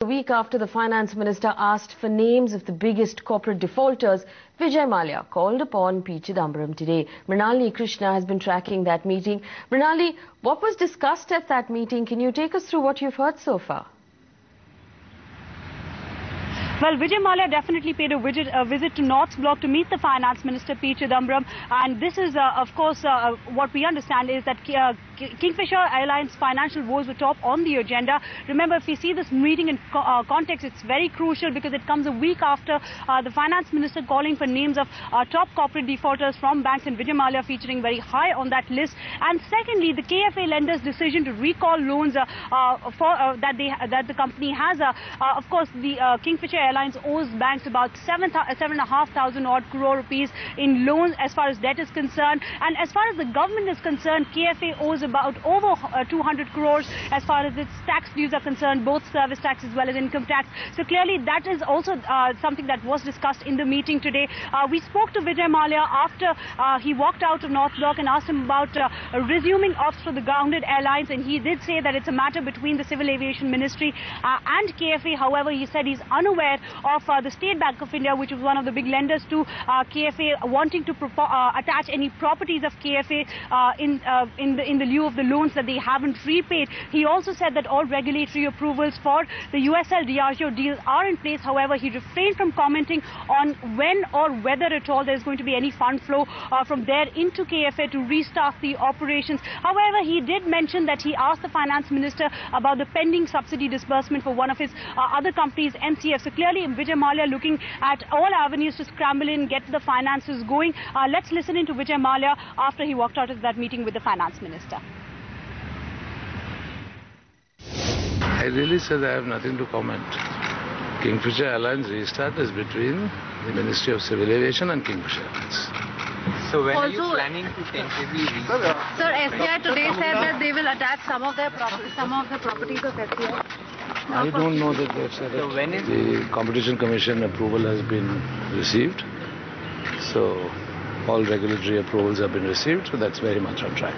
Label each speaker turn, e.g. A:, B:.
A: A week after the finance minister asked for names of the biggest corporate defaulters, Vijay Mallya called upon P. Chidambaram today. Mrinalini Krishna has been tracking that meeting. Mrinalini, what was discussed at that meeting? Can you take us through what you've heard so far?
B: Well, Vijay Mallya definitely paid a visit to North Block to meet the Finance Minister P. Chidambaram, and this is, of course, what we understand is that Kingfisher Airlines financial woes were top on the agenda. Remember, if we see this meeting in context, it's very crucial because it comes a week after the Finance Minister calling for names of top corporate defaulters from banks, and Vijay Mallya featuring very high on that list. And secondly, the KFA lenders' decision to recall loans that the company has. Of course, the Kingfisher Airlines owes banks about 7,500 odd crore rupees in loans as far as debt is concerned, and as far as the government is concerned, KFA owes about over 200 crores as far as its tax dues are concerned, both service tax as well as income tax. So clearly that is also something that was discussed in the meeting today. We spoke to Vijay Mallya after he walked out of North Block and asked him about resuming ops for the grounded airlines, and he did say that it's a matter between the Civil Aviation Ministry and KFA. However, he said he's unaware of the State Bank of India, which was one of the big lenders to KFA, wanting to attach any properties of KFA in the lieu of the loans that they haven't repaid. He also said that all regulatory approvals for the USL Diageo deal are in place. However, he refrained from commenting on when or whether at all there's going to be any fund flow from there into KFA to restart the operations. However, he did mention that he asked the Finance Minister about the pending subsidy disbursement for one of his other companies, NCF. So clearly, Vijay Mallya looking at all avenues to scramble in, get the finances going. Let's listen in to Vijay Mallya after he walked out of that meeting with the Finance Minister.
C: I really said I have nothing to comment. Kingfisher Airlines restart is between the Ministry of Civil Aviation and Kingfisher Airlines.
D: So when are you planning to tentatively restart?
E: Sir, SBI today said that they will attach some of the properties of SBI.
C: I don't know that they've said it.
D: So when is
C: the Competition Commission approval has been received. So all regulatory approvals have been received, so that's very much on track.